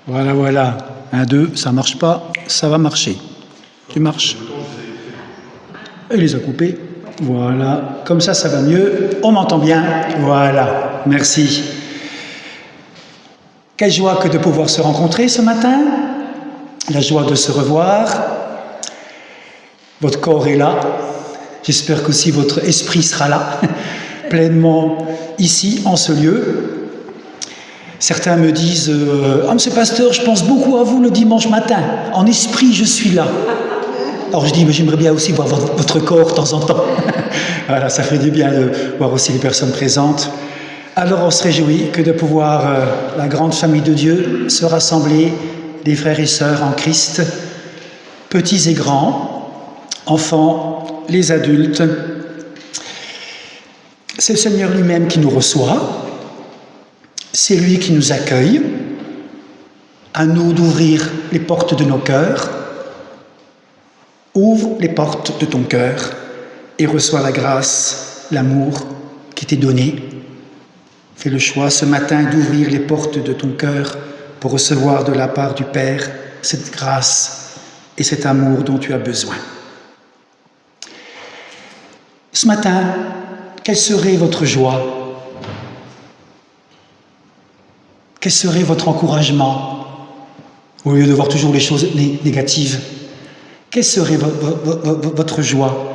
Voilà, voilà. 1, 2, ça marche pas, ça va marcher. Tu marches. Il les a coupés. Voilà. Comme ça va mieux. On m'entend bien. Voilà. Merci. Quelle joie que de pouvoir se rencontrer ce matin. La joie de se revoir. Votre corps est là. J'espère qu'aussi votre esprit sera là, pleinement ici, en ce lieu. Certains me disent « Ah, monsieur pasteur, je pense beaucoup à vous le dimanche matin. En esprit, je suis là. » Alors je dis « Mais j'aimerais bien aussi voir votre corps de temps en temps. » Voilà, ça fait du bien de voir aussi les personnes présentes. Alors on se réjouit que de pouvoir, la grande famille de Dieu, se rassembler, des frères et sœurs en Christ, petits et grands, enfants, les adultes. C'est le Seigneur lui-même qui nous reçoit. C'est lui qui nous accueille, à nous d'ouvrir les portes de nos cœurs. Ouvre les portes de ton cœur et reçois la grâce, l'amour qui t'est donné. Fais le choix ce matin d'ouvrir les portes de ton cœur pour recevoir de la part du Père cette grâce et cet amour dont tu as besoin. Ce matin, quelle serait votre joie ? Quel serait votre encouragement, au lieu de voir toujours les choses négatives? Quelle serait votre joie?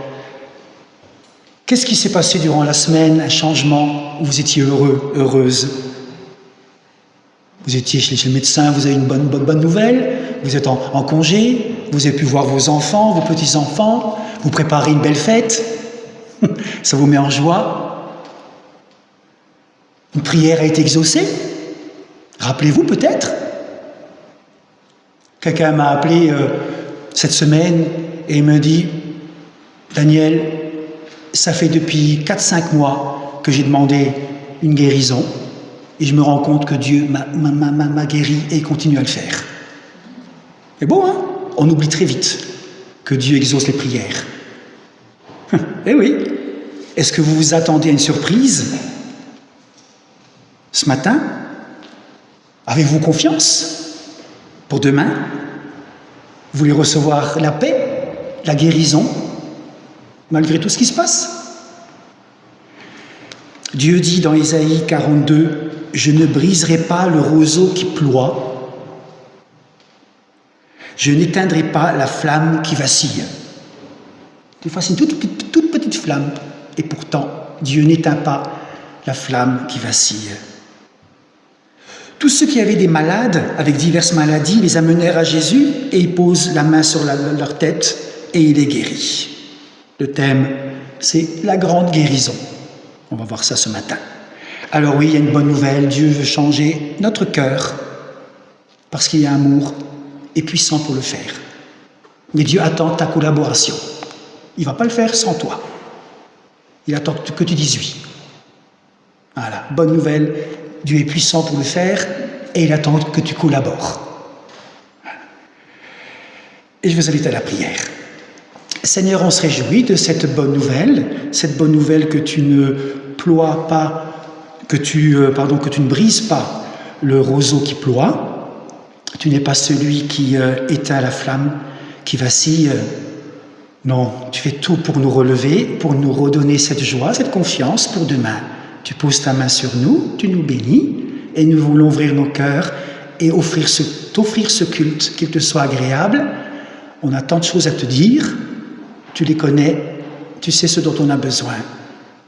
Qu'est-ce qui s'est passé durant la semaine, un changement où vous étiez heureux, heureuse? Vous étiez chez le médecin, vous avez une bonne nouvelle, vous êtes en congé, vous avez pu voir vos enfants, vos petits-enfants, vous préparez une belle fête, ça vous met en joie. Une prière a été exaucée. Rappelez-vous peut-être, quelqu'un m'a appelé cette semaine et me dit « Daniel, ça fait depuis 4-5 mois que j'ai demandé une guérison et je me rends compte que Dieu m'a guéri et il continue à le faire. » C'est beau, hein? On oublie très vite que Dieu exauce les prières. Eh oui, est-ce que vous vous attendez à une surprise ce matin? Avez-vous confiance pour demain? Vous voulez recevoir la paix, la guérison, malgré tout ce qui se passe? Dieu dit dans Ésaïe 42, « Je ne briserai pas le roseau qui ploie, je n'éteindrai pas la flamme qui vacille. » Des fois, c'est une toute petite flamme, et pourtant, Dieu n'éteint pas la flamme qui vacille. Tous ceux qui avaient des malades avec diverses maladies les amenèrent à Jésus et il pose la main sur leur tête et il les guérit. Le thème, c'est la grande guérison. On va voir ça ce matin. Alors oui, il y a une bonne nouvelle, Dieu veut changer notre cœur parce qu'il y a un amour et puissant pour le faire. Mais Dieu attend ta collaboration. Il ne va pas le faire sans toi. Il attend que tu dises oui. Voilà, bonne nouvelle. Dieu est puissant pour le faire et il attend que tu collabores. Et je vous invite à la prière. Seigneur, on se réjouit de cette bonne nouvelle que tu ne ploies pas, que tu ne brises pas le roseau qui ploie. Tu n'es pas celui qui éteint la flamme, qui vacille. Non, tu fais tout pour nous relever, pour nous redonner cette joie, cette confiance pour demain. Tu poses ta main sur nous, tu nous bénis, et nous voulons ouvrir nos cœurs et t'offrir ce culte, qu'il te soit agréable. On a tant de choses à te dire, tu les connais, tu sais ce dont on a besoin.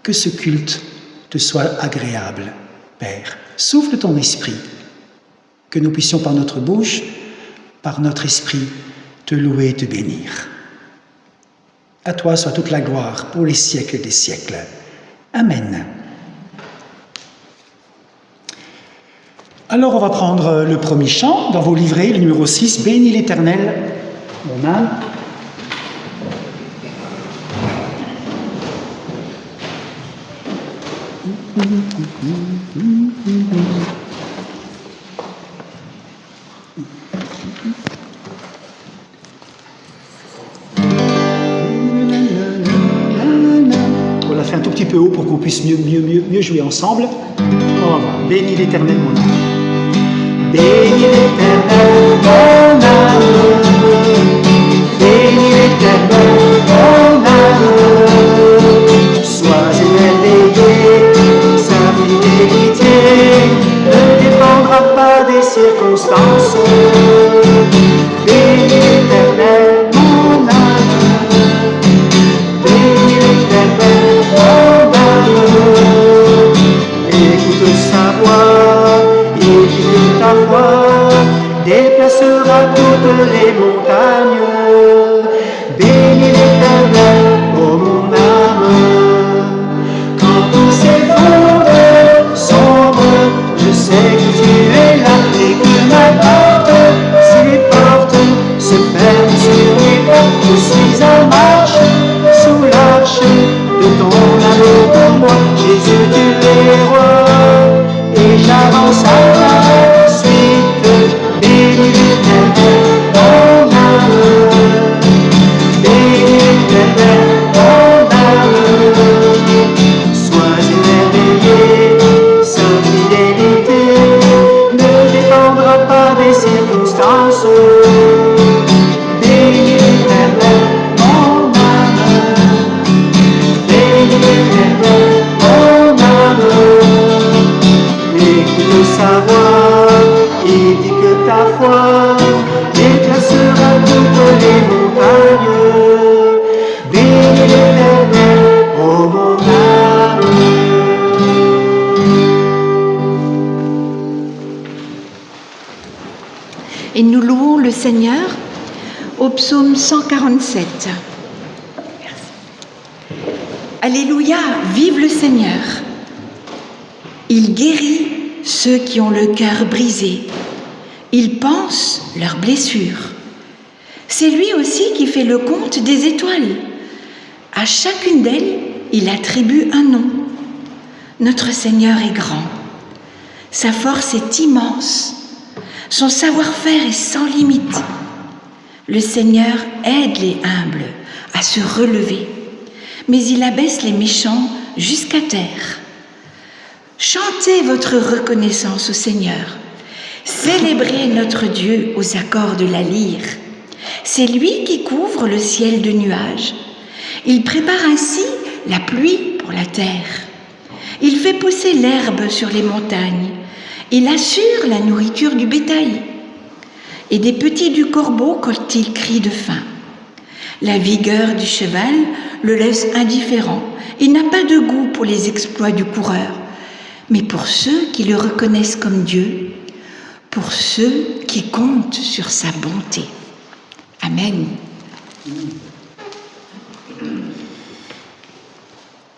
Que ce culte te soit agréable, Père. Souffle ton esprit, que nous puissions par notre bouche, par notre esprit, te louer et te bénir. À toi soit toute la gloire pour les siècles des siècles. Amen. Alors on va prendre le premier chant dans vos livrets, le numéro 6, « Bénis l'Éternel, mon âme ». On l'a fait un tout petit peu haut pour qu'on puisse mieux jouer ensemble. On va voir. « Bénis l'Éternel, mon âme ». Bénis l'Éternel, mon âme. Bénis l'Éternel, mon âme. Sois émerveillé, sa fidélité ne dépendra pas des circonstances. Bénis l'Éternel, mon âme. Bénis l'Éternel, mon âme. Écoute sa voix, édifie ta foi, déplacera toutes les montagnes. Bénis l'Éternel, ô mon âme. Quand tous ces mondes sombrent, je sais que tu es là et que ma porte, si les portes se ferment sur lui, je suis en marche sous l'arche de ton amour pour moi. Jésus, tu es roi et j'avance à ta suite. Bénis l'Éternel, mon âme. Bénis l'Éternel, mon âme. Sois émerveillé, sa fidélité ne dépendra pas des circonstances. Bénis l'Éternel, mon âme. Bénis l'Éternel, mon âme. Écoute sa voix, il dit que ta foi déplacera toutes les montagnes. Bénis l'Éternel, ô mon âme. Et nous louons le Seigneur au psaume 147. Merci. Alléluia, vive le Seigneur. Il guérit ceux qui ont le cœur brisé. Il panse leurs blessures. C'est lui aussi qui fait le compte des étoiles. À chacune d'elles, il attribue un nom. Notre Seigneur est grand. Sa force est immense. Son savoir-faire est sans limite. Le Seigneur aide les humbles à se relever, mais il abaisse les méchants jusqu'à terre. Chantez votre reconnaissance au Seigneur. Célébrez notre Dieu aux accords de la lyre. C'est lui qui couvre le ciel de nuages. Il prépare ainsi la pluie pour la terre. Il fait pousser l'herbe sur les montagnes. Il assure la nourriture du bétail. Et des petits du corbeau quand il crie de faim. La vigueur du cheval le laisse indifférent. Il n'a pas de goût pour les exploits du coureur, mais pour ceux qui le reconnaissent comme Dieu, pour ceux qui comptent sur sa bonté. Amen.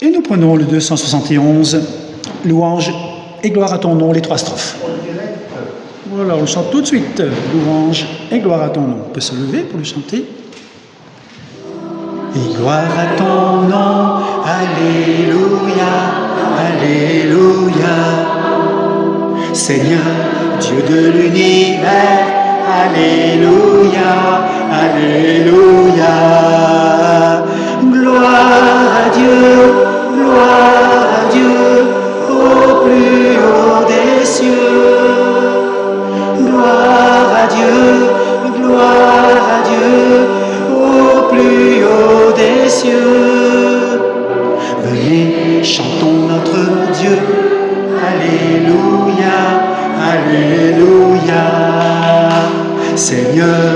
Et nous prenons le 271, louange et gloire à ton nom, les 3 strophes. Voilà, on le chante tout de suite. Louange et gloire à ton nom. On peut se lever pour le chanter. Et gloire à ton nom, alléluia, alléluia. Seigneur, Dieu de l'univers, alléluia, alléluia. Gloire à Dieu, au plus haut des cieux. Gloire à Dieu, au plus haut des cieux. Venez, chantons notre Dieu, alléluia, alléluia. Seigneur,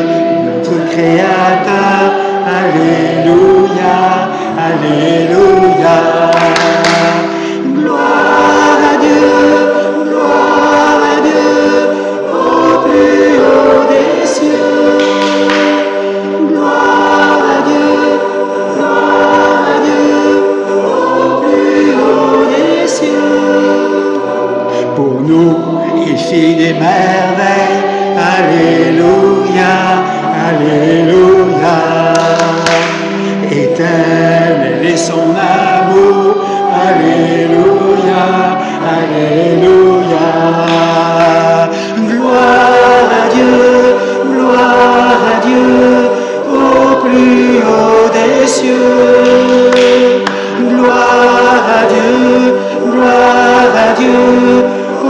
notre Créateur, alléluia, alléluia. Gloire à Dieu, au plus haut des cieux. Gloire à Dieu, au plus haut des cieux. Pour nous, il fit des merveilles, alléluia, alléluia. Éternel est son amour, alléluia, alléluia. Gloire à Dieu, au plus haut des cieux. Gloire à Dieu, au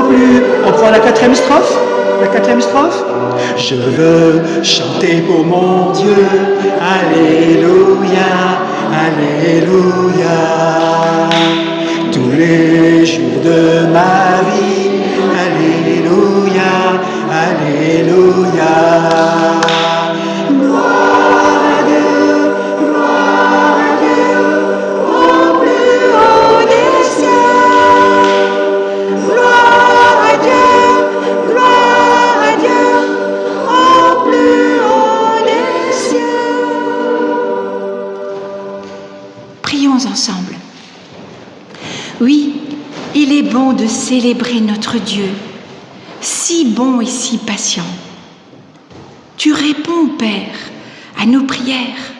plus... On prend la 4e strophe. La quatrième strophe. Je veux chanter pour mon Dieu, Alléluia, Alléluia. Tous les jours de ma vie, Alléluia, Alléluia. Gloire à Dieu, au plus haut des cieux. Gloire à Dieu, au plus haut des cieux. Prions ensemble. Oui, il est bon de célébrer notre Dieu, si bon et si patient. Tu réponds, Père, à nos prières.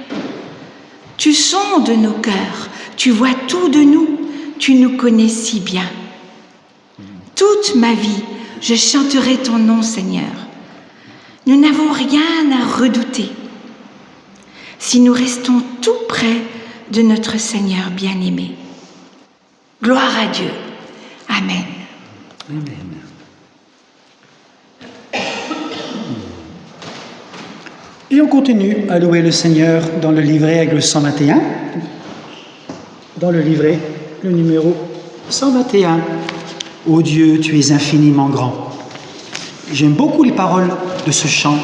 Tu sondes nos cœurs, tu vois tout de nous, tu nous connais si bien. Toute ma vie, je chanterai ton nom, Seigneur. Nous n'avons rien à redouter si nous restons tout près de notre Seigneur bien-aimé. Gloire à Dieu. Amen. Amen. Et on continue à louer le Seigneur dans le livret avec le 121. Dans le livret, le numéro 121. Ô Dieu, tu es infiniment grand. J'aime beaucoup les paroles de ce chant.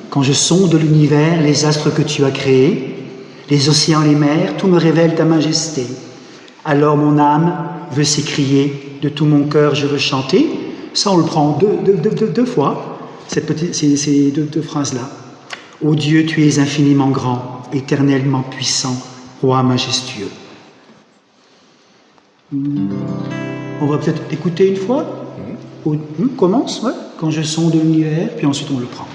Quand je sonde l'univers, les astres que tu as créés, les océans, les mers, tout me révèle ta majesté. Alors mon âme veut s'écrier, de tout mon cœur je veux chanter. Ça, on le prend deux fois, ces deux phrases-là. Ô Dieu, tu es infiniment grand, éternellement puissant, roi majestueux. On va peut-être écouter une fois. On commence, ouais. Quand je sonde l'univers, puis ensuite on le prend.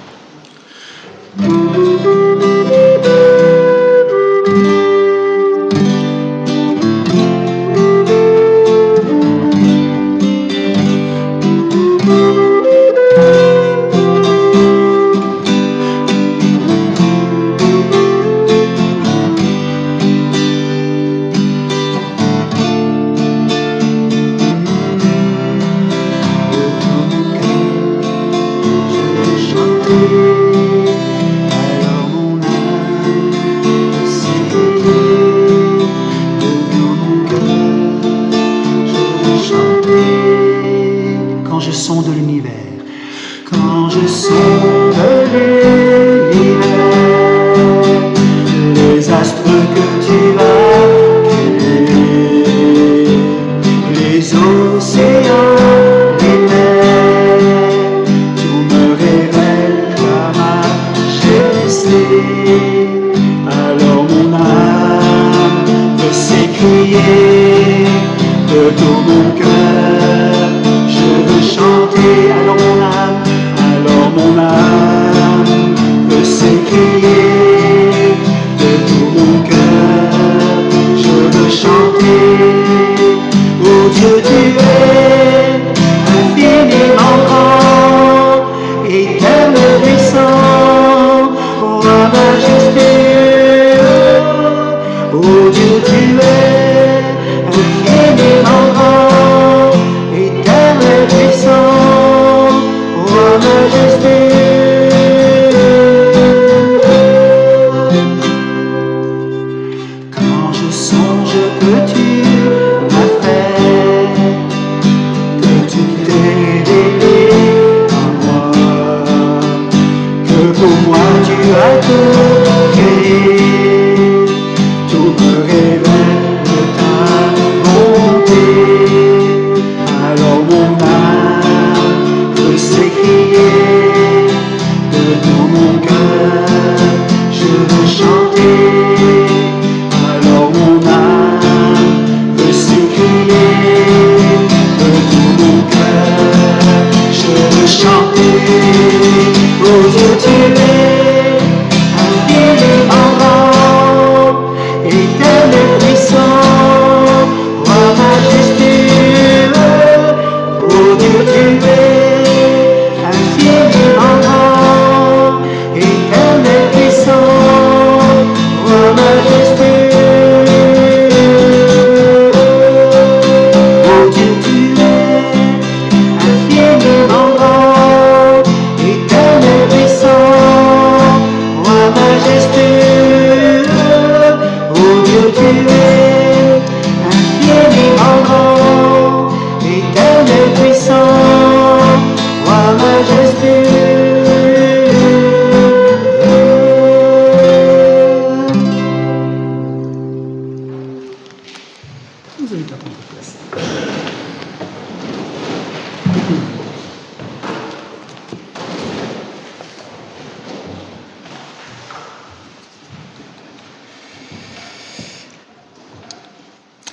Oh Dieu, tu es infiniment grand.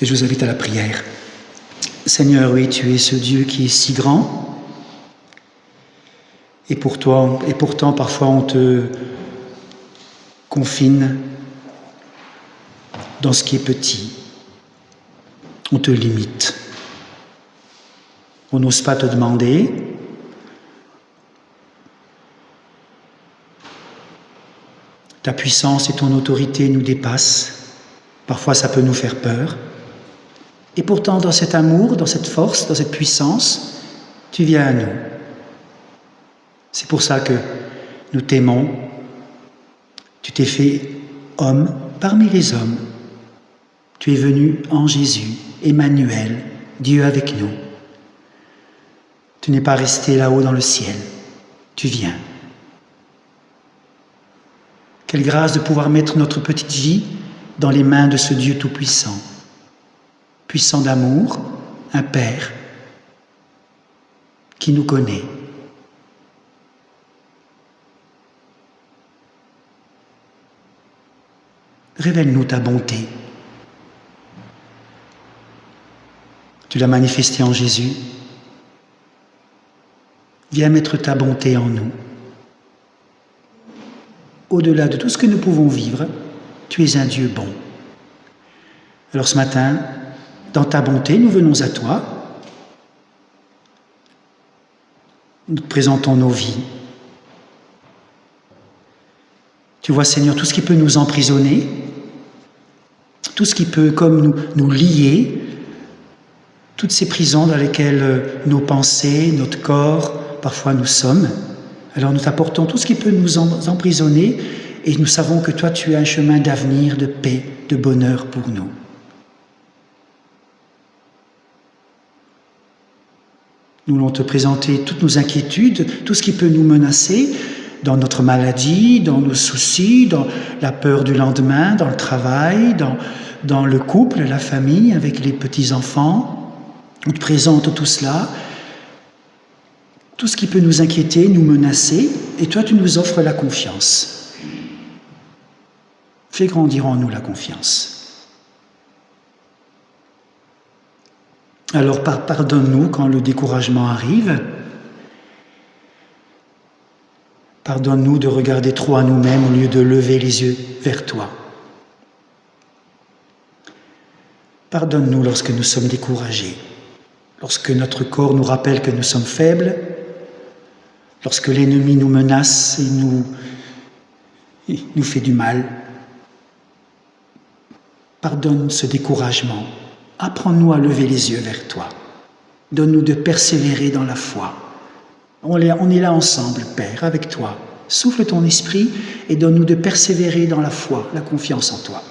Et je vous invite à la prière. Seigneur, oui, tu es ce Dieu qui est si grand. Et pourtant, parfois, on te confine dans ce qui est petit. On te limite. On n'ose pas te demander. Ta puissance et ton autorité nous dépassent. Parfois, ça peut nous faire peur. Et pourtant, dans cet amour, dans cette force, dans cette puissance, tu viens à nous. C'est pour ça que nous t'aimons. Tu t'es fait homme parmi les hommes. Tu es venu en Jésus, Emmanuel, Dieu avec nous. Tu n'es pas resté là-haut dans le ciel. Tu viens. Quelle grâce de pouvoir mettre notre petite vie dans les mains de ce Dieu tout-puissant. Puissant d'amour, un Père qui nous connaît. Révèle-nous ta bonté. Tu l'as manifestée en Jésus. Viens mettre ta bonté en nous. Au-delà de tout ce que nous pouvons vivre, tu es un Dieu bon. Alors ce matin, dans ta bonté, nous venons à toi. Nous te présentons nos vies. Tu vois, Seigneur, tout ce qui peut nous emprisonner, tout ce qui peut comme nous lier, toutes ces prisons dans lesquelles nos pensées, notre corps, parfois nous sommes. Alors nous t'apportons tout ce qui peut nous emprisonner et nous savons que toi tu as un chemin d'avenir, de paix, de bonheur pour nous. Nous voulons te présenter toutes nos inquiétudes, tout ce qui peut nous menacer dans notre maladie, dans nos soucis, dans la peur du lendemain, dans le travail, dans le couple, la famille, avec les petits-enfants. On te présente tout cela, tout ce qui peut nous inquiéter, nous menacer, et toi tu nous offres la confiance. Fais grandir en nous la confiance. Alors pardonne-nous quand le découragement arrive. Pardonne-nous de regarder trop à nous-mêmes au lieu de lever les yeux vers toi. Pardonne-nous lorsque nous sommes découragés, lorsque notre corps nous rappelle que nous sommes faibles, lorsque l'ennemi nous menace et nous fait du mal. Pardonne ce découragement. Apprends-nous à lever les yeux vers toi. Donne-nous de persévérer dans la foi. On est là ensemble, Père, avec toi. Souffle ton esprit et donne-nous de persévérer dans la foi, la confiance en toi.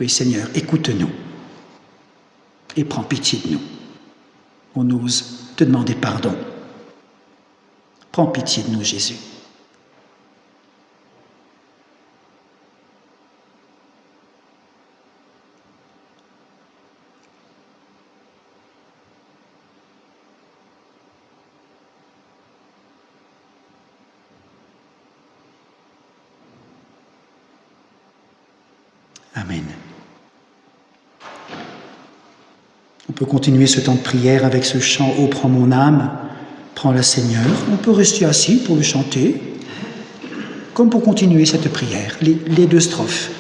Oui, Seigneur, écoute-nous et prends pitié de nous. On ose te demander pardon. Prends pitié de nous, Jésus. Amen. On peut continuer ce temps de prière avec ce chant « Oh, prends mon âme ». Prends-la, Seigneur. On peut rester assis pour le chanter, comme pour continuer cette prière, les deux strophes.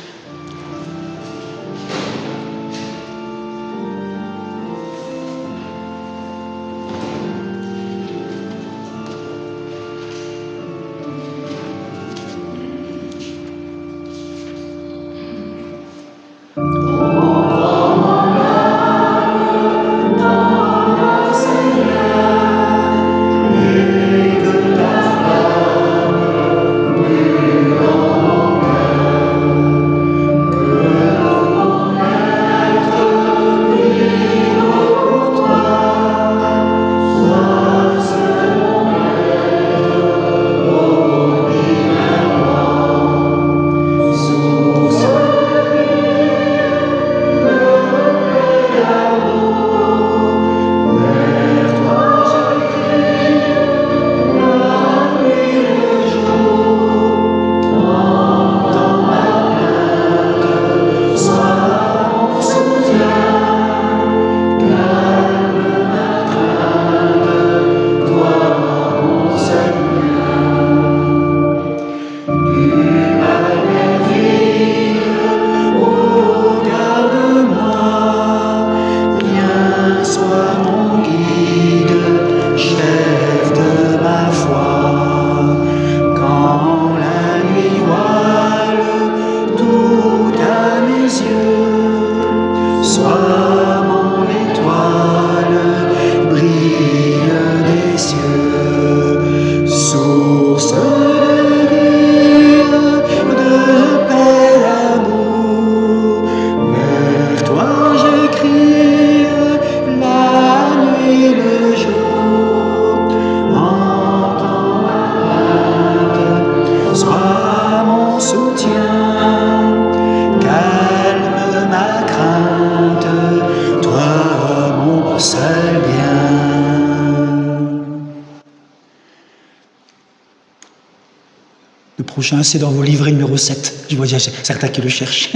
Le prochain, c'est dans vos livrets numéro 7. Je vois déjà certains qui le cherchent.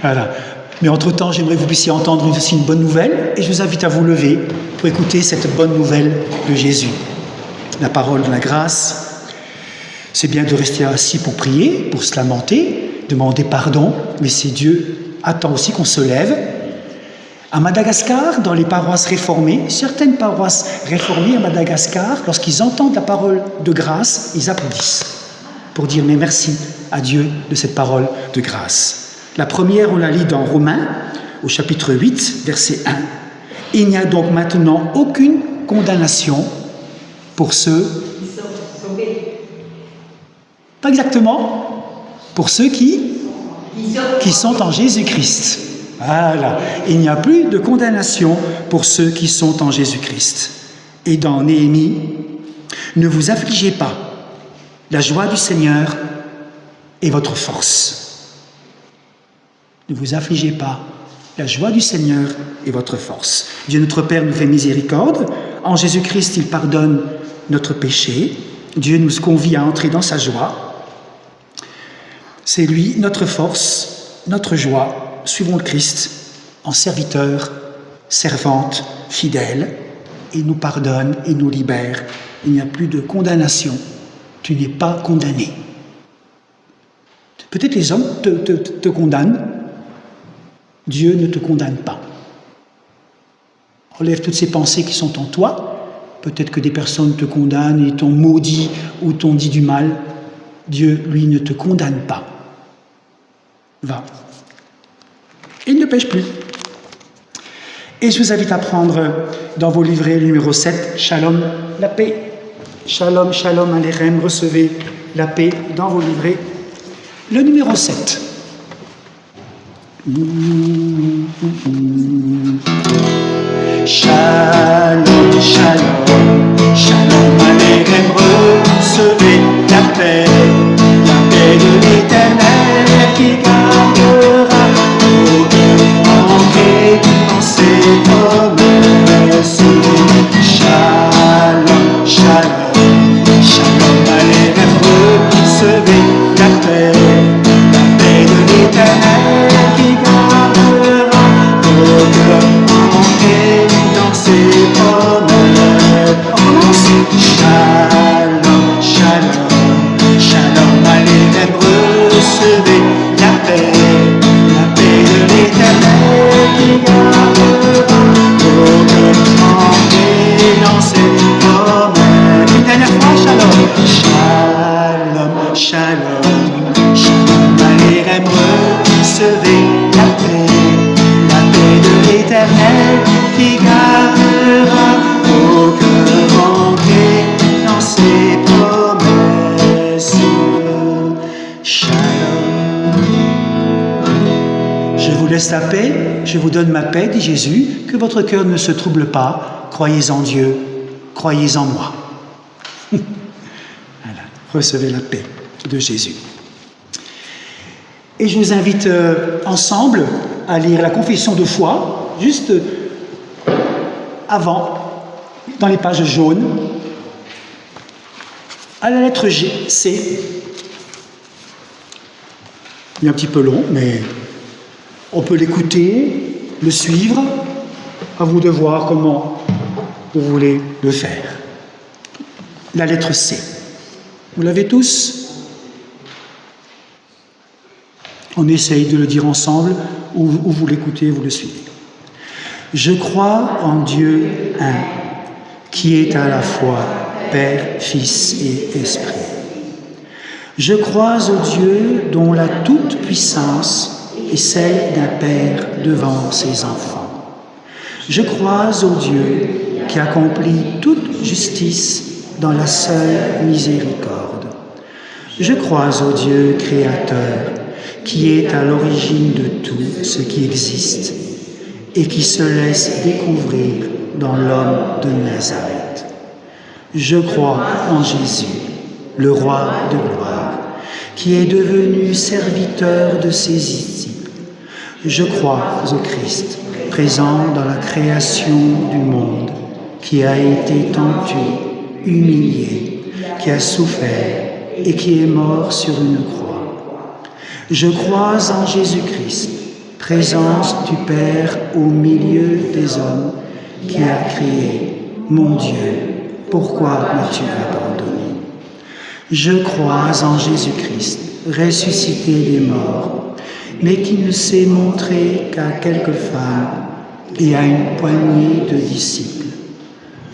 Voilà. Mais entre-temps, j'aimerais que vous puissiez entendre aussi une bonne nouvelle, et je vous invite à vous lever pour écouter cette bonne nouvelle de Jésus. La parole de la grâce, c'est bien de rester assis pour prier, pour se lamenter, demander pardon, mais c'est Dieu attend aussi qu'on se lève. À Madagascar, dans les paroisses réformées, certaines paroisses réformées à Madagascar, lorsqu'ils entendent la parole de grâce, ils applaudissent pour dire mais merci à Dieu de cette parole de grâce. La première, on la lit dans Romains, au chapitre 8, verset 1. « Il n'y a donc maintenant aucune condamnation pour ceux... » Pas exactement. Pour ceux qui sont en Jésus-Christ. Voilà. Il n'y a plus de condamnation pour ceux qui sont en Jésus-Christ. Et dans Néhémie, « Ne vous affligez pas. La joie du Seigneur est votre force. » Ne vous affligez pas. La joie du Seigneur est votre force. Dieu notre Père nous fait miséricorde. En Jésus-Christ, il pardonne notre péché. Dieu nous convie à entrer dans sa joie. C'est lui, notre force, notre joie. Suivons le Christ en serviteur, servante, fidèle. Il nous pardonne et nous libère. Il n'y a plus de condamnation. Tu n'es pas condamné. Peut-être les hommes te condamnent. Dieu ne te condamne pas. Enlève toutes ces pensées qui sont en toi. Peut-être que des personnes te condamnent et t'ont maudit ou t'ont dit du mal. Dieu, lui, ne te condamne pas. Va. Il ne pêche plus. Et je vous invite à prendre dans vos livrets le numéro 7, Shalom, la paix. Shalom, shalom, aléchem, recevez la paix dans vos livrets. Le numéro 7. Shalom, shalom, shalom, aléchem, recevez la paix de l'Éternel qui gardera vos cœurs ancrés dans ses promesses. Shalom, shalom, shalom, aléchem, recevez la paix de l'Éternel qui gardera vos cœurs ancrés dans ses promesses. Shalom, shalom, shalom, aléchem, recevez la paix de l'Éternel qui gardera vos cœurs ancrés dans ses promesses. Une dernière fois, shalom, shalom, shalom, shalom, aléchem, recevez la paix de l'Éternel qui gardera vos cœurs ancrés dans ses promesses. Shalom. Je vous laisse la paix, je vous donne ma paix, dit Jésus, que votre cœur ne se trouble pas, croyez en Dieu, croyez en moi. Voilà, recevez la paix de Jésus. Et je vous invite ensemble à lire la confession de foi, juste avant, dans les pages jaunes, à la lettre C. Il est un petit peu long, mais on peut l'écouter, le suivre. À vous de voir comment vous voulez le faire. La lettre C. Vous l'avez tous ? On essaye de le dire ensemble, ou vous l'écoutez, vous le suivez. Je crois en Dieu un, qui est à la fois Père, Fils et Esprit. Je crois au Dieu dont la toute-puissance est celle d'un Père devant ses enfants. Je crois au Dieu qui accomplit toute justice dans la seule miséricorde. Je crois au Dieu créateur, qui est à l'origine de tout ce qui existe et qui se laisse découvrir dans l'homme de Nazareth. Je crois en Jésus, le roi de gloire, qui est devenu serviteur de ses disciples. Je crois au Christ, présent dans la création du monde, qui a été tenté, humilié, qui a souffert et qui est mort sur une croix. Je crois en Jésus-Christ, présence du Père au milieu des hommes, qui a crié « Mon Dieu, pourquoi m'as-tu abandonné ?» Je crois en Jésus-Christ, ressuscité des morts, mais qui ne s'est montré qu'à quelques femmes et à une poignée de disciples.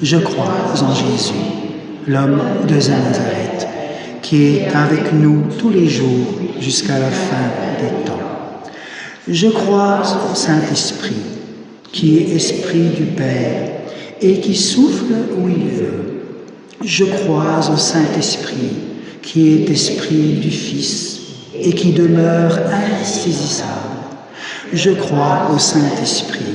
Je crois en Jésus, l'homme de Nazareth, qui est avec nous tous les jours jusqu'à la fin des temps. Je crois au Saint-Esprit, qui est esprit du Père et qui souffle où il veut. Je crois au Saint-Esprit, qui est esprit du Fils et qui demeure insaisissable. Je crois au Saint-Esprit,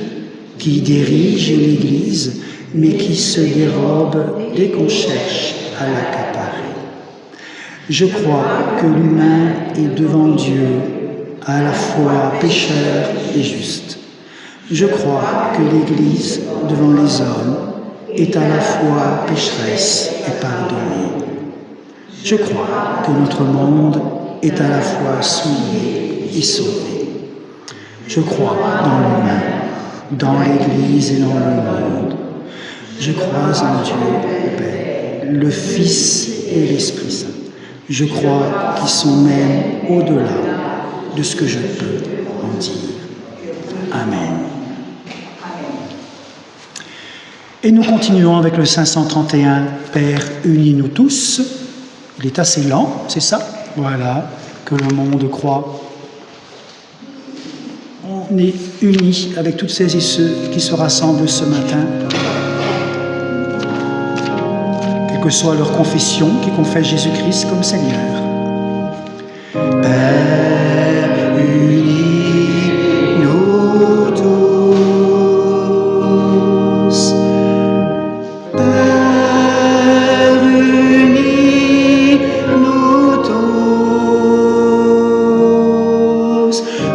qui dirige l'Église, mais qui se dérobe dès qu'on cherche à l'accaparer. Je crois que l'humain est devant Dieu à la fois pécheur et juste. Je crois que l'Église, devant les hommes, est à la fois pécheresse et pardonnée. Je crois que notre monde est à la fois souillé et sauvé. Je crois dans l'humain, dans l'Église et dans le monde. Je crois en Dieu, le Père, le Fils et l'Esprit Saint. Je crois qu'ils sont même au-delà de ce que je peux en dire. Amen. Et nous continuons avec le 531, Père, unis-nous tous. Il est assez lent, c'est ça? Voilà, que le monde croit. On est unis avec toutes celles et ceux qui se rassemblent ce matin. Quelle que soit leur confession, qui confessent Jésus-Christ comme Seigneur. Père, unis-nous tous. Père, unis-nous tous.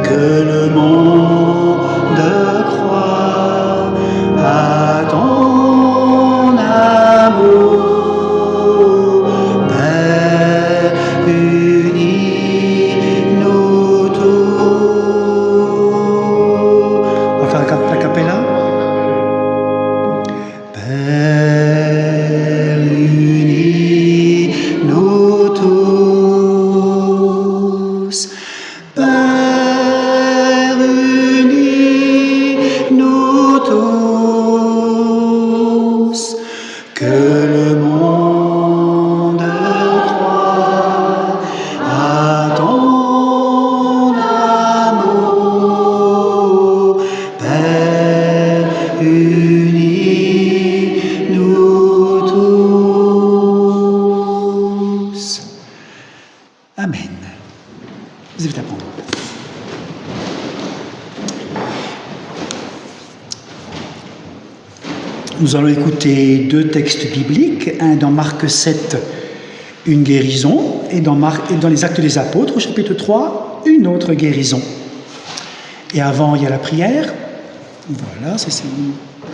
Que le monde croit à ton amour. Père, unis-nous tous. On va faire la cappella. Père, unis-nous tous. Père, unis-nous tous. Que le monde croit à ton amour. Père, unis-nous tous. Amen. Vous invite à prendre place. Nous allons écouter deux textes bibliques, un dans Marc 7, une guérison, et dans les Actes des Apôtres, au chapitre 3, une autre guérison. Et avant, il y a la prière. Voilà, c'est Céline.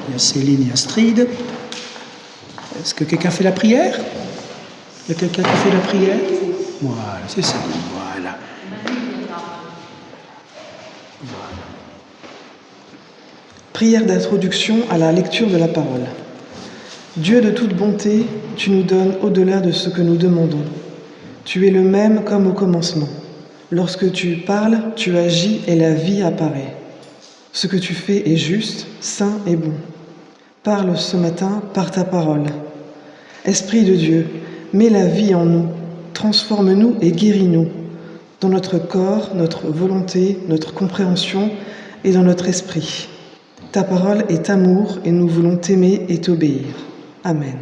Il y a Céline et Astrid. Est-ce que quelqu'un fait la prière? Il y a quelqu'un qui fait la prière? Voilà, c'est Céline, voilà. Prière d'introduction à la lecture de la parole. Dieu de toute bonté, tu nous donnes au-delà de ce que nous demandons. Tu es le même comme au commencement. Lorsque tu parles, tu agis et la vie apparaît. Ce que tu fais est juste, saint et bon. Parle ce matin par ta parole. Esprit de Dieu, mets la vie en nous, transforme-nous et guéris-nous, dans notre corps, notre volonté, notre compréhension et dans notre esprit. Ta parole est amour et nous voulons t'aimer et t'obéir. Amen.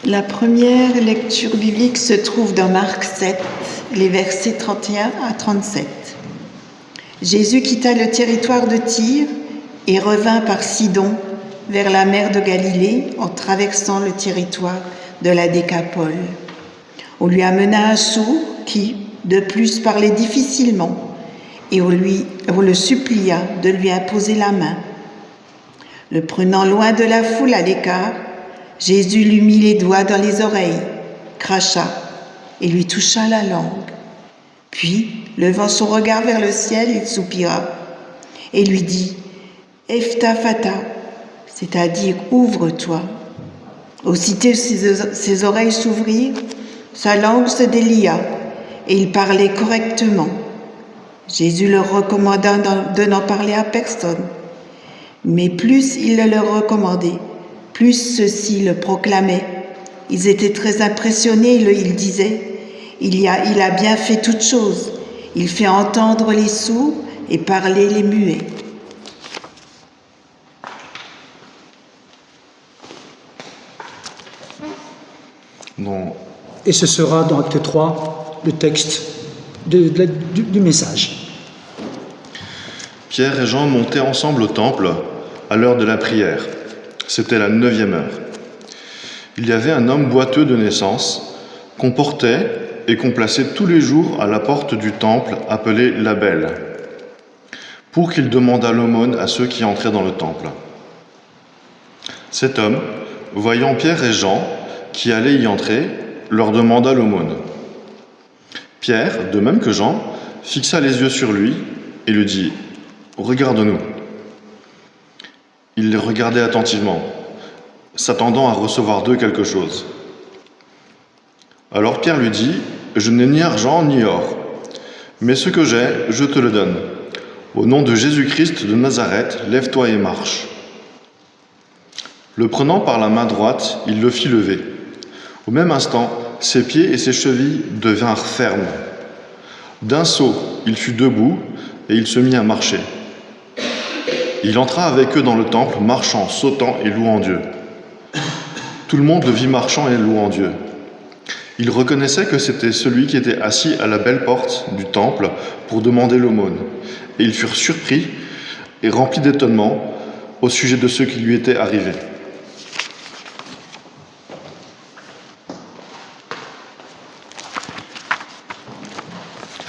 La première lecture biblique se trouve dans Marc 7, les versets 31 à 37. Jésus quitta le territoire de Tyr et revint par Sidon vers la mer de Galilée en traversant le territoire de la Décapole. On lui amena un sourd qui, de plus, parlait difficilement et on le supplia de lui imposer la main. Le prenant loin de la foule à l'écart, Jésus lui mit les doigts dans les oreilles, cracha et lui toucha la langue. Puis, levant son regard vers le ciel, il soupira et lui dit « Ephta Fata », c'est-à-dire « Ouvre-toi ». Aussitôt ses oreilles s'ouvrirent, sa langue se délia et il parlait correctement. Jésus leur recommanda de n'en parler à personne. Mais plus il le leur recommandait, plus ceux-ci le proclamaient. Ils étaient très impressionnés, ils disaient « Il a bien fait toutes choses. Il fait entendre les sourds et parler les muets. » Non. Et ce sera dans Acte 3 le texte du message. Pierre et Jean montaient ensemble au temple à l'heure de la prière. C'était la 9e heure. Il y avait un homme boiteux de naissance qu'on portait et qu'on plaçait tous les jours à la porte du temple appelé la Belle, pour qu'il demandât l'aumône à ceux qui entraient dans le temple. Cet homme, voyant Pierre et Jean qui allaient y entrer, leur demanda l'aumône. Pierre, de même que Jean, fixa les yeux sur lui et lui dit « Regarde-nous ». Il les regardait attentivement, s'attendant à recevoir d'eux quelque chose. Alors Pierre lui dit « Je n'ai ni argent ni or, mais ce que j'ai, je te le donne. Au nom de Jésus-Christ de Nazareth, lève-toi et marche. » Le prenant par la main droite, il le fit lever. Au même instant, ses pieds et ses chevilles devinrent fermes. D'un saut, il fut debout et il se mit à marcher. Il entra avec eux dans le temple, marchant, sautant et louant Dieu. Tout le monde le vit marchant et louant Dieu. Il reconnaissait que c'était celui qui était assis à la belle porte du temple pour demander l'aumône. Et ils furent surpris et remplis d'étonnement au sujet de ce qui lui était arrivé.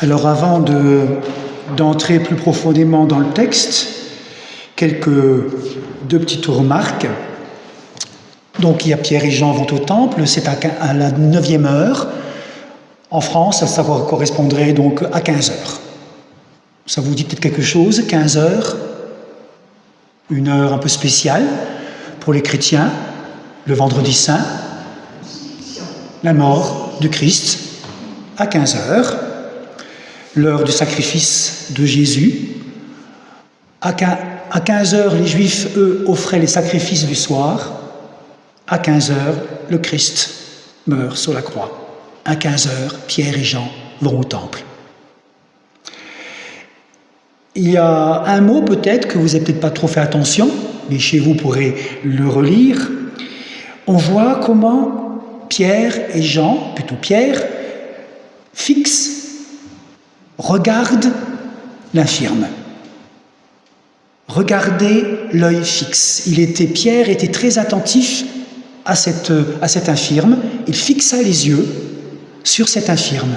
Alors avant d'entrer plus profondément dans le texte, deux petites remarques. Donc il y a Pierre et Jean vont au temple, c'est à la 9e heure. En France, ça correspondrait donc à 15 heures. Ça vous dit peut-être quelque chose, 15 heures, une heure un peu spéciale pour les chrétiens, le vendredi saint, la mort du Christ à 15 heures. L'heure du sacrifice de Jésus. À 15 heures, les Juifs, eux, offraient les sacrifices du soir. À 15 heures, le Christ meurt sur la croix. À 15 heures, Pierre et Jean vont au temple. Il y a un mot peut-être que vous n'avez peut-être pas trop fait attention, mais chez vous, vous pourrez le relire. On voit comment Pierre et Jean, plutôt Pierre, regarde l'infirme. Regardez l'œil fixe. Pierre était très attentif à cet infirme. Il fixa les yeux sur cet infirme.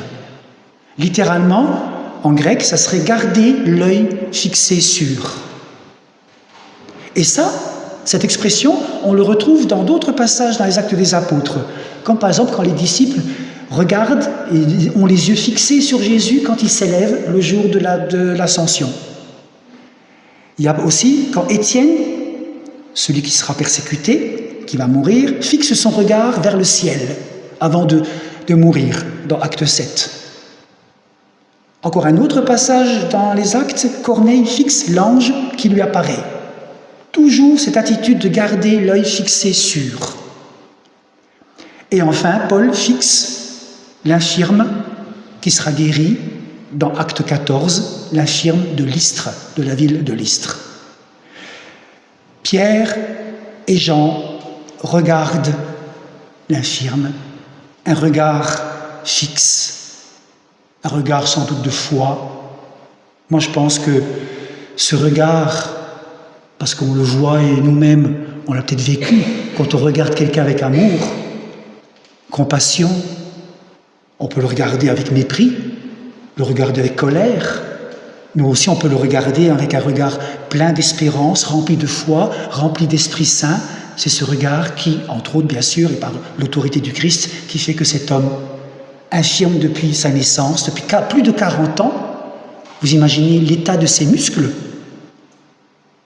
Littéralement, en grec, ça serait garder l'œil fixé sur. Et cette expression, on le retrouve dans d'autres passages dans les Actes des Apôtres, comme par exemple quand les disciples regardent et ont les yeux fixés sur Jésus quand il s'élève le jour de l'ascension. Il y a aussi quand Étienne, celui qui sera persécuté, qui va mourir, fixe son regard vers le ciel avant de mourir, dans Acte 7. Encore un autre passage dans les Actes, Corneille fixe l'ange qui lui apparaît. Toujours cette attitude de garder l'œil fixé sur. Et enfin, Paul fixe l'infirme qui sera guéri dans Acte 14, l'infirme de Lystre, de la ville de Lystre. Pierre et Jean regardent l'infirme, un regard fixe, un regard sans doute de foi. Moi je pense que ce regard, parce qu'on le voit et nous-mêmes, on l'a peut-être vécu, quand on regarde quelqu'un avec amour, compassion, on peut le regarder avec mépris, le regarder avec colère, mais aussi on peut le regarder avec un regard plein d'espérance, rempli de foi, rempli d'Esprit Saint, c'est ce regard qui, entre autres bien sûr, et par l'autorité du Christ, qui fait que cet homme infirme depuis sa naissance, depuis plus de 40 ans, vous imaginez l'état de ses muscles.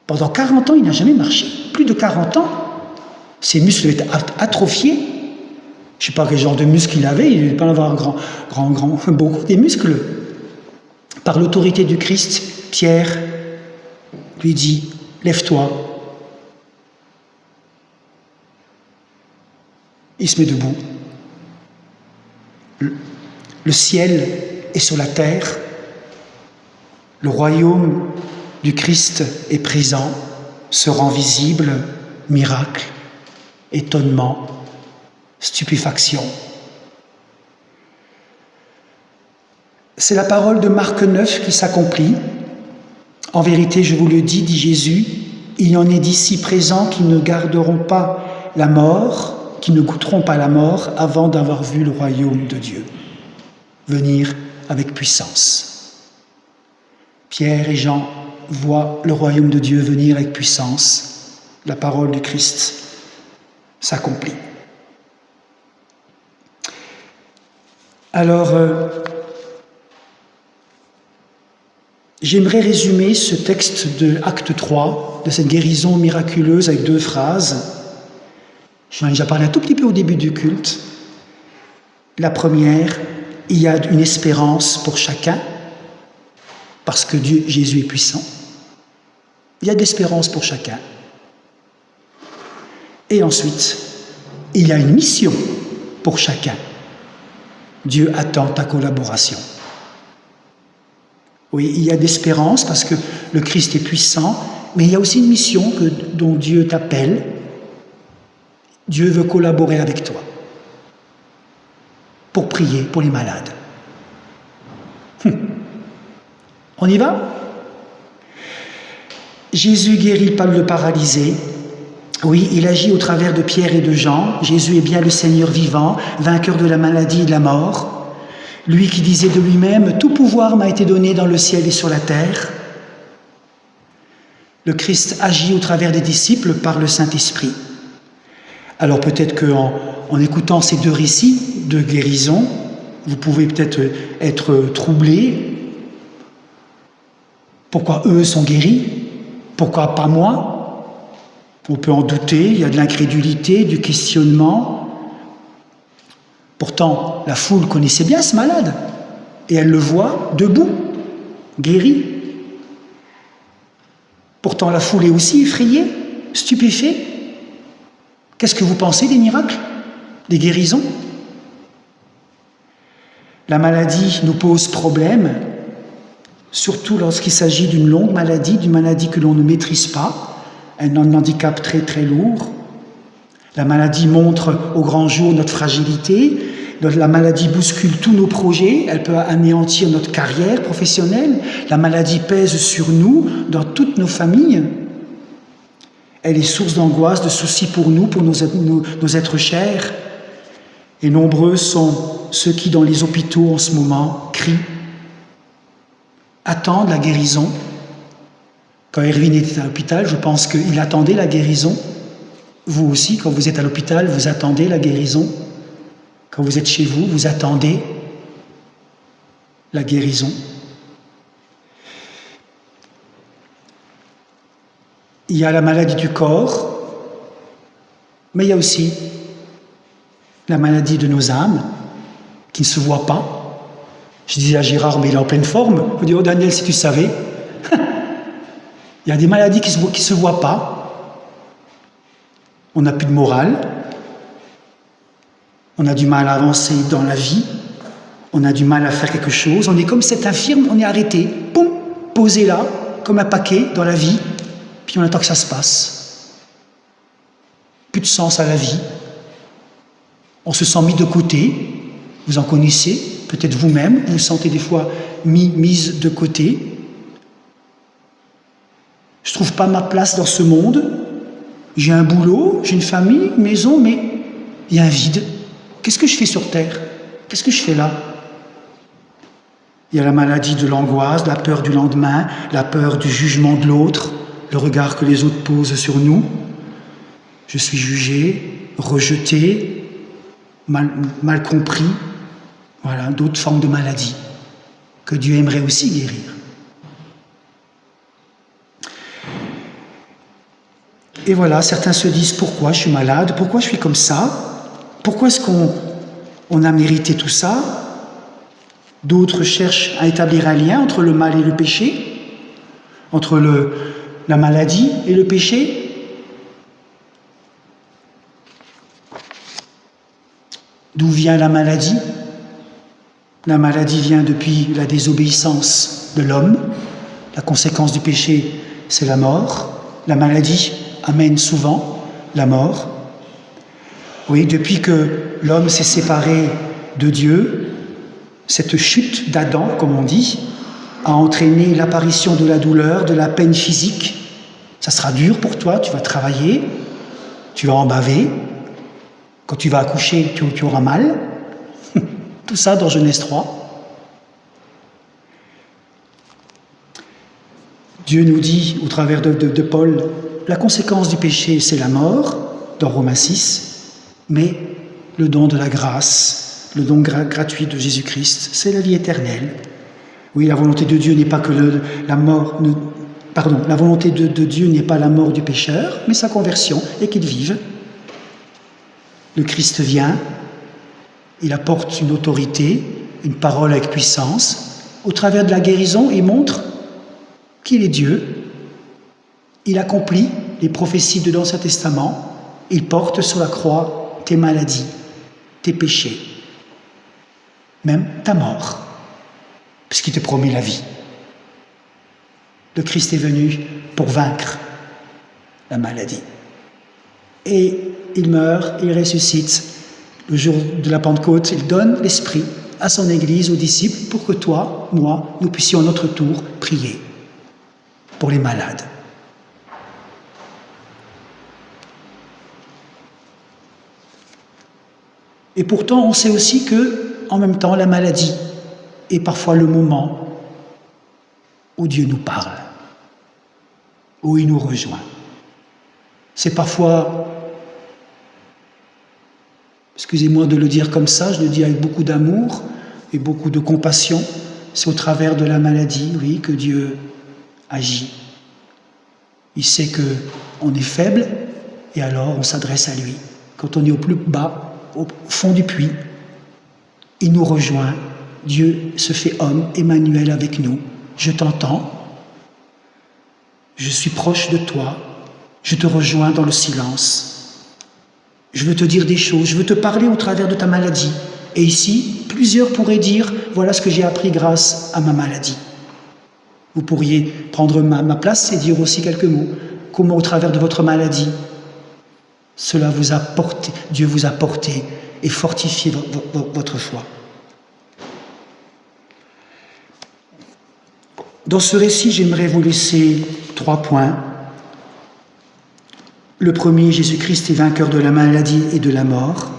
Pendant 40 ans, il n'a jamais marché. Plus de 40 ans, ses muscles étaient atrophiés. Je ne sais pas quel genre de muscles il avait, il ne devait pas en avoir beaucoup des muscles. Par l'autorité du Christ, Pierre lui dit « Lève-toi ». Il se met debout. Le ciel est sur la terre. Le royaume du Christ est présent, se rend visible, miracle, étonnement, stupéfaction. C'est la parole de Marc 9 qui s'accomplit. En vérité, je vous le dis, dit Jésus, il y en est d'ici présents qui ne garderont pas la mort, qui ne goûteront pas la mort avant d'avoir vu le royaume de Dieu venir avec puissance. Pierre et Jean voient le royaume de Dieu venir avec puissance. La parole du Christ s'accomplit. Alors, j'aimerais résumer ce texte de Acte 3, de cette guérison miraculeuse avec 2 phrases. J'en ai déjà parlé un tout petit peu au début du culte. La première, il y a une espérance pour chacun, parce que Jésus est puissant. Il y a de l'espérance pour chacun. Et ensuite, il y a une mission pour chacun. Dieu attend ta collaboration. Oui, il y a d'espérance parce que le Christ est puissant, mais il y a aussi une mission dont Dieu t'appelle. Dieu veut collaborer avec toi pour prier pour les malades. On y va? Jésus guérit le paralysé. Oui, il agit au travers de Pierre et de Jean. Jésus est bien le Seigneur vivant, vainqueur de la maladie et de la mort. Lui qui disait de lui-même « Tout pouvoir m'a été donné dans le ciel et sur la terre ». Le Christ agit au travers des disciples par le Saint-Esprit. Alors peut-être qu'en écoutant ces 2 récits de guérison, vous pouvez peut-être être troublé. Pourquoi eux sont guéris? Pourquoi pas moi? On peut en douter, il y a de l'incrédulité, du questionnement. Pourtant, la foule connaissait bien ce malade, et elle le voit debout, guéri. Pourtant, la foule est aussi effrayée, stupéfaite. Qu'est-ce que vous pensez des miracles, des guérisons? La maladie nous pose problème, surtout lorsqu'il s'agit d'une longue maladie, d'une maladie que l'on ne maîtrise pas, un handicap très très lourd. La maladie montre au grand jour notre fragilité, la maladie bouscule tous nos projets, elle peut anéantir notre carrière professionnelle, la maladie pèse sur nous, dans toutes nos familles. Elle est source d'angoisse, de soucis pour nous, pour nos êtres chers. Et nombreux sont ceux qui, dans les hôpitaux en ce moment, crient, attendent la guérison. Quand Erwin était à l'hôpital, je pense qu'il attendait la guérison. Vous aussi, quand vous êtes à l'hôpital, vous attendez la guérison. Quand vous êtes chez vous, vous attendez la guérison. Il y a la maladie du corps, mais il y a aussi la maladie de nos âmes, qui ne se voit pas. Je disais à Gérard, mais il est en pleine forme. Je dis, oh Daniel, si tu savais. Il y a des maladies qui ne se voient pas. On n'a plus de morale. On a du mal à avancer dans la vie. On a du mal à faire quelque chose. On est comme cet infirme, on est arrêté. Poum, posé là, comme un paquet dans la vie. Puis on attend que ça se passe. Plus de sens à la vie. On se sent mis de côté. Vous en connaissez, peut-être vous-même, vous vous sentez des fois mise de côté. Je ne trouve pas ma place dans ce monde. J'ai un boulot, j'ai une famille, une maison, mais il y a un vide. Qu'est-ce que je fais sur Terre? Qu'est-ce que je fais là? Il y a la maladie de l'angoisse, la peur du lendemain, la peur du jugement de l'autre, le regard que les autres posent sur nous. Je suis jugé, rejeté, mal compris. Voilà, d'autres formes de maladies que Dieu aimerait aussi guérir. Et voilà, certains se disent, pourquoi je suis malade? Pourquoi je suis comme ça? Pourquoi est-ce qu'on a mérité tout ça? D'autres cherchent à établir un lien entre le mal et le péché, entre la maladie et le péché. D'où vient la maladie? La maladie vient depuis la désobéissance de l'homme. La conséquence du péché, c'est la mort. La maladie amène souvent la mort. Oui, depuis que l'homme s'est séparé de Dieu, cette chute d'Adam, comme on dit, a entraîné l'apparition de la douleur, de la peine physique. Ça sera dur pour toi, tu vas travailler, tu vas en baver. Quand tu vas accoucher, tu auras mal. Tout ça dans Genèse 3. Dieu nous dit, au travers de Paul, la conséquence du péché, c'est la mort, dans Romains 6, mais le don de la grâce, le don gratuit de Jésus-Christ, c'est la vie éternelle. Oui, la volonté de Dieu n'est pas que la volonté de Dieu n'est pas la mort du pécheur, mais sa conversion et qu'il vive. Le Christ vient, il apporte une autorité, une parole avec puissance. Au travers de la guérison, il montre qu'il est Dieu. Il accomplit les prophéties de l'Ancien Testament. Il porte sur la croix tes maladies, tes péchés, même ta mort, puisqu'il te promet la vie. Le Christ est venu pour vaincre la maladie. Et il meurt, il ressuscite. Le jour de la Pentecôte, il donne l'Esprit à son Église, aux disciples, pour que toi, moi, nous puissions à notre tour prier pour les malades. Et pourtant, on sait aussi que, en même temps, la maladie est parfois le moment où Dieu nous parle, où il nous rejoint. C'est parfois, excusez-moi de le dire comme ça, je le dis avec beaucoup d'amour et beaucoup de compassion, c'est au travers de la maladie, oui, que Dieu agit. Il sait qu'on est faible et alors on s'adresse à lui. Quand on est au plus bas, au fond du puits, il nous rejoint. Dieu se fait homme, Emmanuel avec nous. Je t'entends, je suis proche de toi, je te rejoins dans le silence. Je veux te dire des choses, je veux te parler au travers de ta maladie. Et ici, plusieurs pourraient dire, voilà ce que j'ai appris grâce à ma maladie. Vous pourriez prendre ma place et dire aussi quelques mots. Comment au travers de votre maladie, cela vous a porté, Dieu vous a porté et fortifié votre foi. Dans ce récit, j'aimerais vous laisser 3 points. Le premier, Jésus-Christ est vainqueur de la maladie et de la mort.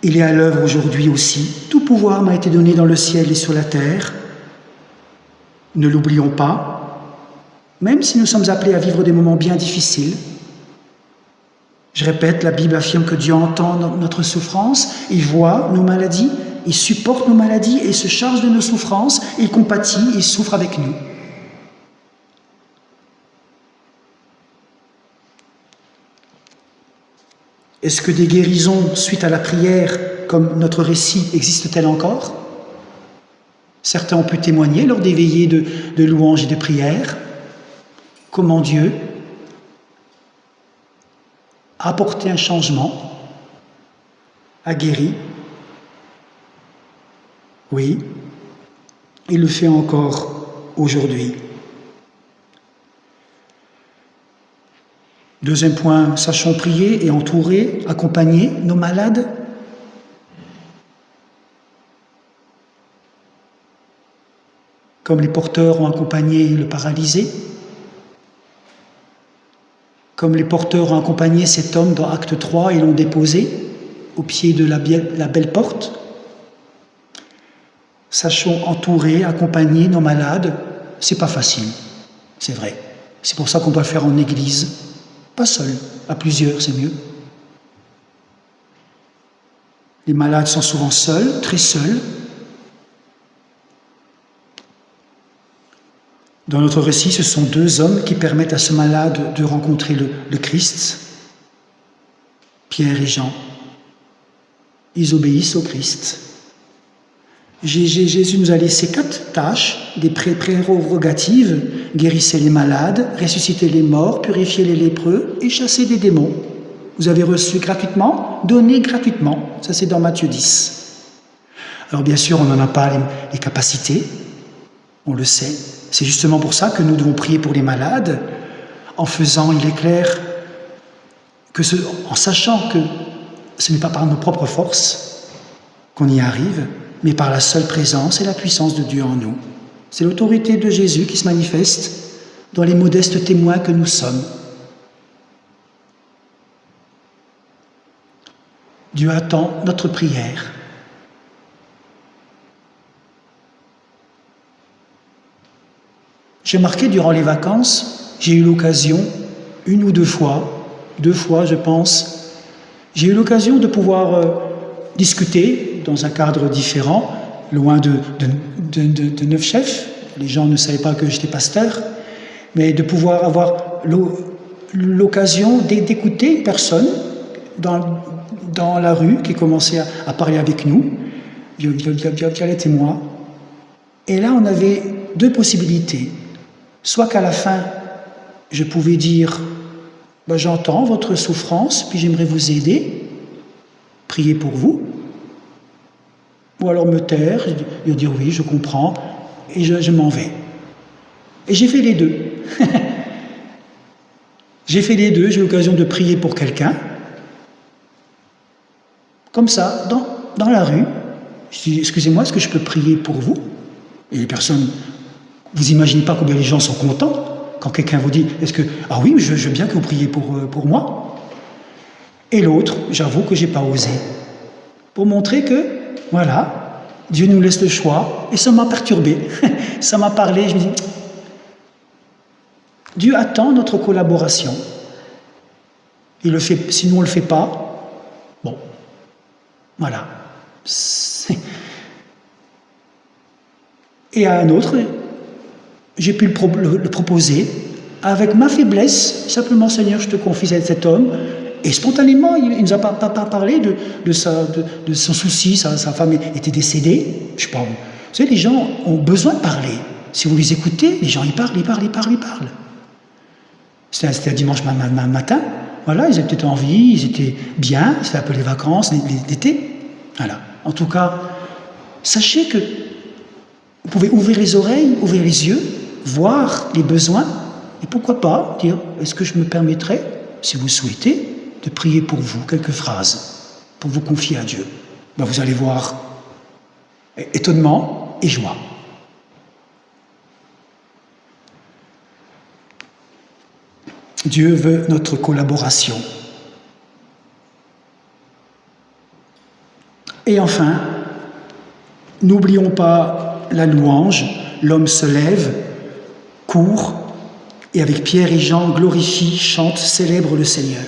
Il est à l'œuvre aujourd'hui aussi. Tout pouvoir m'a été donné dans le ciel et sur la terre. Ne l'oublions pas, même si nous sommes appelés à vivre des moments bien difficiles. Je répète, la Bible affirme que Dieu entend notre souffrance, il voit nos maladies, il supporte nos maladies et se charge de nos souffrances, il compatit, il souffre avec nous. Est-ce que des guérisons suite à la prière, comme notre récit, existent-elles encore? Certains ont pu témoigner lors des veillées de louanges et de prières comment Dieu a apporté un changement, a guéri. Oui, il le fait encore aujourd'hui. Deuxième point, sachons prier et entourer, accompagner nos malades. Comme les porteurs ont accompagné le paralysé, comme les porteurs ont accompagné cet homme dans Acte 3 et l'ont déposé au pied de la belle porte. Sachons entourer, accompagner nos malades. C'est pas facile, c'est vrai. C'est pour ça qu'on doit le faire en Église, Pas seul, à plusieurs, c'est mieux. Les malades sont souvent seuls, très seuls. Dans notre récit, ce sont 2 hommes qui permettent à ce malade de rencontrer le Christ, Pierre et Jean. Ils obéissent au Christ. Jésus nous a laissé 4 tâches, des prérogatives: guérissez les malades, ressuscitez les morts, purifiez les lépreux et chassez des démons. Vous avez reçu gratuitement, donnez gratuitement. Ça, c'est dans Matthieu 10. Alors bien sûr, on n'en a pas les capacités, on le sait. C'est justement pour ça que nous devons prier pour les malades, en faisant, il est clair, en sachant que ce n'est pas par nos propres forces qu'on y arrive, mais par la seule présence et la puissance de Dieu en nous. C'est l'autorité de Jésus qui se manifeste dans les modestes témoins que nous sommes. Dieu attend notre prière. J'ai remarqué durant les vacances, j'ai eu l'occasion, 1 ou 2 fois, 2 fois je pense, j'ai eu l'occasion de pouvoir discuter dans un cadre différent, loin de 9 chefs. Les gens ne savaient pas que j'étais pasteur, mais de pouvoir avoir l'occasion d'écouter une personne dans la rue qui commençait à parler avec nous, Violette et moi. Et là, on avait 2 possibilités. Soit qu'à la fin, je pouvais dire « J'entends votre souffrance, puis j'aimerais vous aider, prier pour vous ». Ou alors me taire et dire « Oui, je comprends », et je m'en vais. Et j'ai fait les 2. J'ai fait les 2, j'ai eu l'occasion de prier pour quelqu'un, comme ça, dans la rue. Je dis « Excusez-moi, est-ce que je peux prier pour vous ?» Et les personnes, vous imaginez pas combien les gens sont contents quand quelqu'un vous dit « Est-ce que ah oui, je veux bien que vous priez pour moi ?» Et l'autre, j'avoue que j'ai pas osé, pour montrer que voilà, Dieu nous laisse le choix, et ça m'a perturbé, ça m'a parlé. Je me dis Dieu attend notre collaboration. Il le fait, sinon on le fait pas. Bon, voilà. Et à un autre, j'ai pu le proposer avec ma faiblesse, simplement Seigneur, je te confie cet homme, et spontanément, il ne nous a pas parlé de son souci, sa femme était décédée. Je sais pas, vous savez, les gens ont besoin de parler. Si vous les écoutez, les gens, ils parlent. C'était un dimanche matin, voilà, ils avaient peut-être envie, ils étaient bien, c'était un peu les vacances, l'été, voilà. En tout cas, sachez que vous pouvez ouvrir les oreilles, ouvrir les yeux, voir les besoins, et pourquoi pas dire, est-ce que je me permettrais, si vous souhaitez, de prier pour vous, quelques phrases, pour vous confier à Dieu. Vous allez voir étonnement et joie. Dieu veut notre collaboration. Et enfin, n'oublions pas la louange. L'homme se lève, court, et avec Pierre et Jean glorifie, chante, célèbre le Seigneur.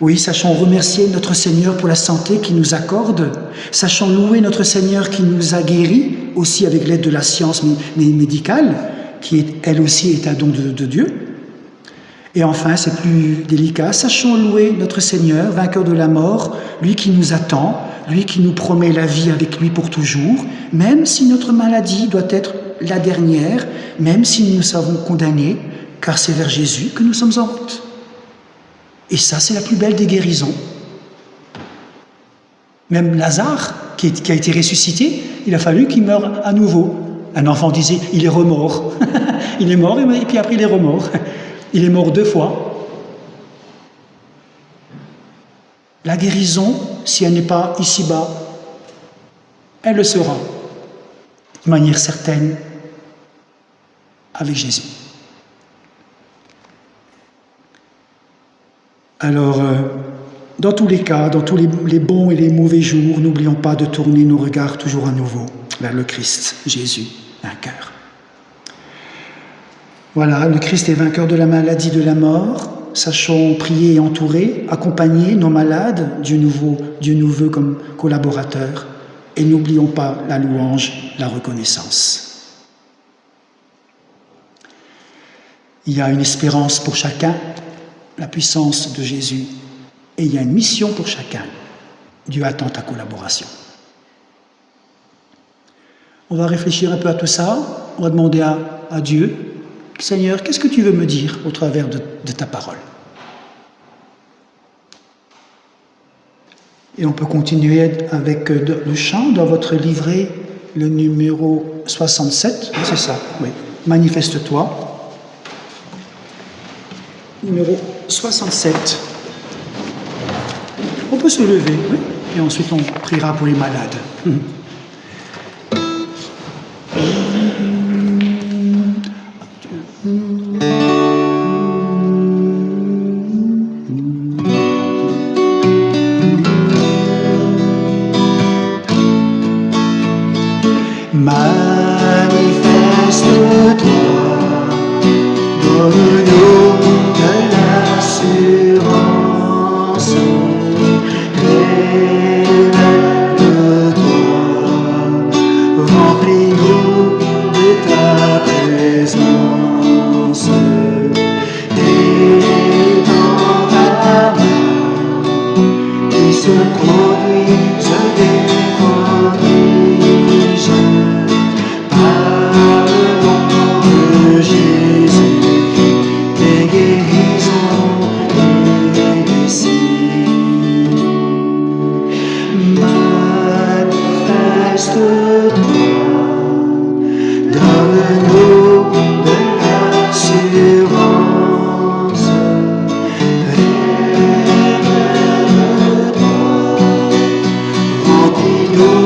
Oui, sachons remercier notre Seigneur pour la santé qu'il nous accorde. Sachons louer notre Seigneur qui nous a guéris, aussi avec l'aide de la science médicale, qui elle aussi est un don de Dieu. Et enfin, c'est plus délicat, sachons louer notre Seigneur, vainqueur de la mort, lui qui nous attend, lui qui nous promet la vie avec lui pour toujours, même si notre maladie doit être la dernière, même si nous nous savons condamnés, car c'est vers Jésus que nous sommes en route. Et ça, c'est la plus belle des guérisons. Même Lazare, qui a été ressuscité, il a fallu qu'il meure à nouveau. Un enfant disait, il est remort. Il est mort, et puis après il est remort. Il est mort 2 fois. La guérison, si elle n'est pas ici-bas, elle le sera, de manière certaine, avec Jésus. Alors, dans tous les cas, dans tous les bons et les mauvais jours, n'oublions pas de tourner nos regards toujours à nouveau vers le Christ, Jésus, vainqueur. Voilà, le Christ est vainqueur de la maladie, de la mort. sachons prier et entourer, accompagner nos malades. Dieu nous veut comme collaborateurs. Et n'oublions pas la louange, la reconnaissance. Il y a une espérance pour chacun, la puissance de Jésus, et il y a une mission pour chacun. Dieu attend ta collaboration. On va réfléchir un peu à tout ça, on va demander à Dieu, Seigneur, qu'est-ce que tu veux me dire au travers de ta parole? Et on peut continuer avec le chant dans votre livret, le numéro 67, c'est ça, oui. Manifeste-toi. Numéro 67. On peut se lever, oui, et ensuite on priera pour les malades. Manifeste-toi, donne-nous de l'assurance. Révèle-toi, remplis-nous de ta présence. Et dans ta main, qui se produisent des prodiges. Par le nom de Jésus, des guérisons et des signes. Manifeste-toi, donne-nous de l'assurance. Révèle-toi, remplis-nous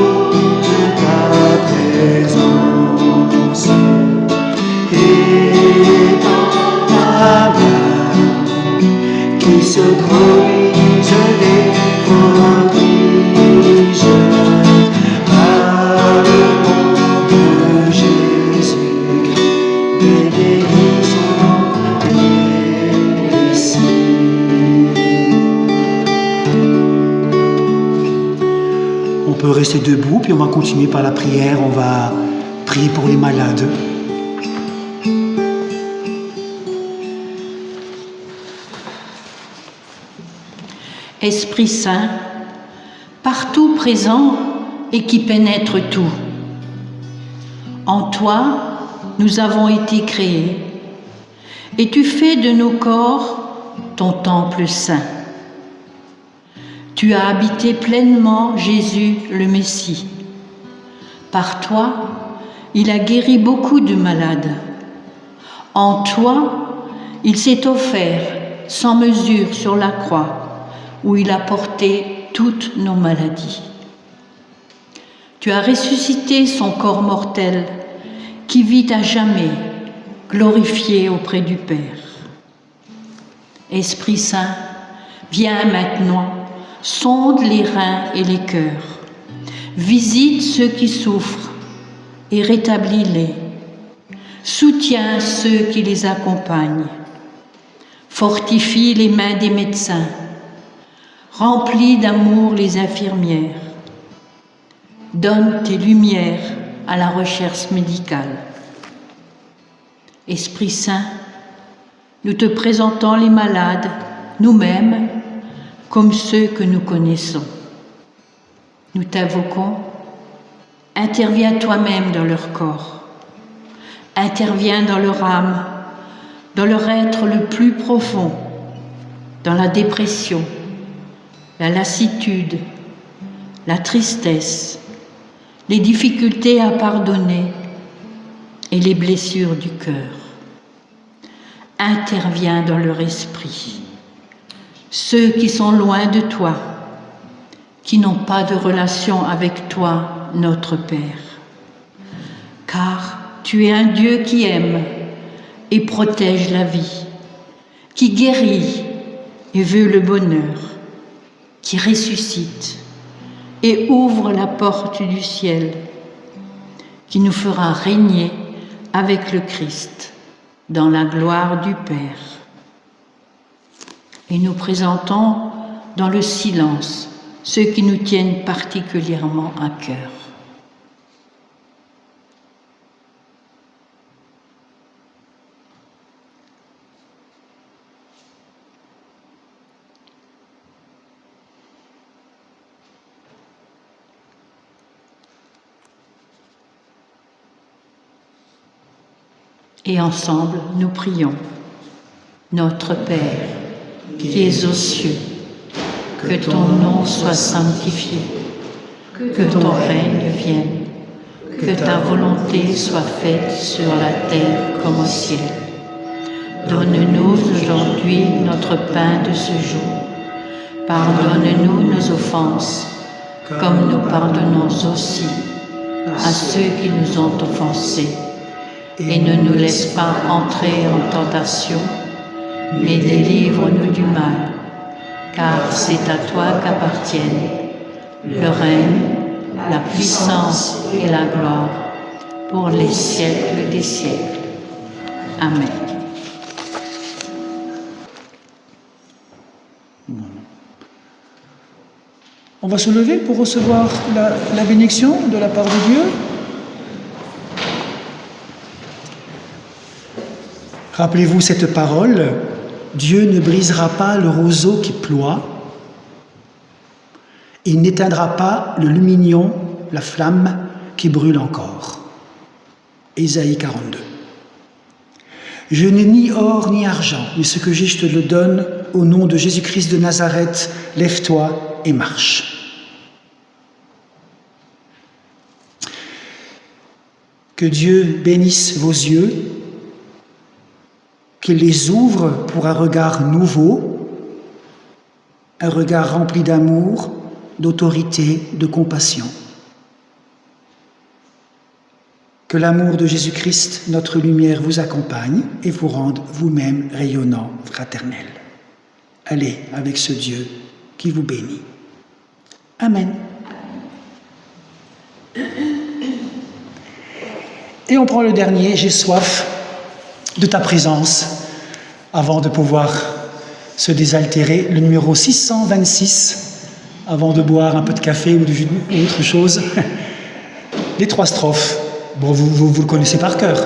de ta présence. Et dans ta main, qui se produisent des prodiges. Par le nom de Jésus, des guérisons et des signes. On peut rester debout, puis on va continuer par la prière, on va prier pour les malades. Esprit Saint, partout présent et qui pénètre tout. En toi, nous avons été créés, et tu fais de nos corps ton temple saint. Tu as habité pleinement Jésus le Messie. Par toi, il a guéri beaucoup de malades. En toi, il s'est offert sans mesure sur la croix, où il a porté toutes nos maladies. Tu as ressuscité son corps mortel, qui vit à jamais, glorifié auprès du Père. Esprit Saint, viens maintenant, sonde les reins et les cœurs, visite ceux qui souffrent et rétablis-les, soutiens ceux qui les accompagnent, fortifie les mains des médecins, remplis d'amour les infirmières, donne tes lumières à la recherche médicale. Esprit Saint, nous te présentons les malades, nous-mêmes, comme ceux que nous connaissons. Nous t'invoquons, interviens toi-même dans leur corps, interviens dans leur âme, dans leur être le plus profond, dans la dépression, la lassitude, la tristesse, les difficultés à pardonner et les blessures du cœur. Interviens dans leur esprit, ceux qui sont loin de toi, qui n'ont pas de relation avec toi, notre Père. Car tu es un Dieu qui aime et protège la vie, qui guérit et veut le bonheur, qui ressuscite et ouvre la porte du ciel, qui nous fera régner avec le Christ dans la gloire du Père. et nous présentons dans le silence ceux qui nous tiennent particulièrement à cœur. Et ensemble, nous prions. Notre Père, qui es aux cieux, que ton nom soit sanctifié, que ton règne vienne, que ta volonté soit faite sur la terre comme au ciel. Donne-nous aujourd'hui notre pain de ce jour. Pardonne-nous nos offenses, comme nous pardonnons aussi à ceux qui nous ont offensés. Et ne nous laisse pas entrer en tentation, mais délivre-nous du mal, car c'est à toi qu'appartiennent le règne, la puissance et la gloire pour les siècles des siècles. Amen. On va se lever pour recevoir la bénédiction de la part de Dieu. Rappelez-vous cette parole, Dieu ne brisera pas le roseau qui ploie, il n'éteindra pas le lumignon, la flamme qui brûle encore. Ésaïe 42. Je n'ai ni or ni argent, mais ce que j'ai, je te le donne, au nom de Jésus-Christ de Nazareth, lève-toi et marche. Que Dieu bénisse vos yeux, qu'il les ouvre pour un regard nouveau, un regard rempli d'amour, d'autorité, de compassion. Que l'amour de Jésus-Christ, notre lumière, vous accompagne et vous rende vous-même rayonnant, fraternel. Allez avec ce Dieu qui vous bénit. Amen. Et on prend le dernier, j'ai soif de ta présence, avant de pouvoir se désaltérer, le numéro 626, avant de boire un peu de café ou autre chose. Les 3 strophes, bon, vous le connaissez par cœur.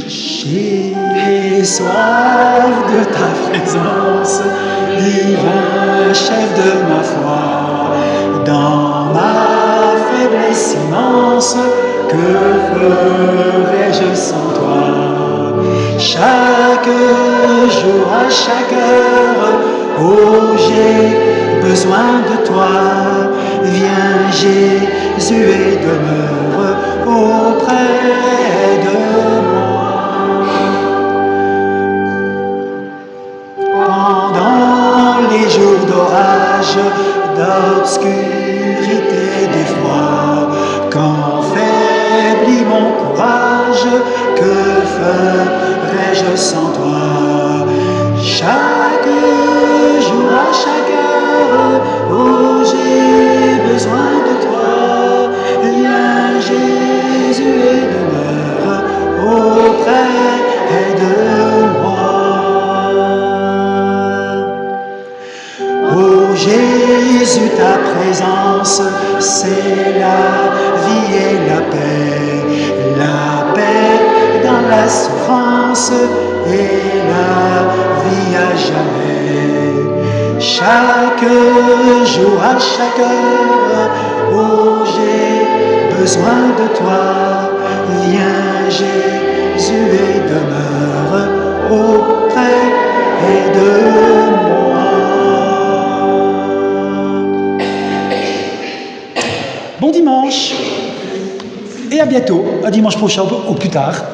J'ai soif de ta présence, divin chef de ma foi. Dans ma faiblesse immense, que ferais-je sans toi? Chaque jour, à chaque heure, oh, j'ai besoin de toi. Viens Jésus et demeure auprès de moi. Pendant les jours d'orage, d'obscurité d'effroi, quand faiblit mon courage, que ferais-je sans toi? Chaque jour, à chaque heure, oh, j'ai besoin de toi. Viens Jésus et demeure auprès de moi. Oh Jésus, ta présence, c'est la vie et la paix dans la souffrance et la vie à jamais. Chaque jour, à chaque heure, oh, j'ai besoin de toi. Viens Jésus et demeure auprès de moi. Bon dimanche et à bientôt, à dimanche prochain, au plus tard.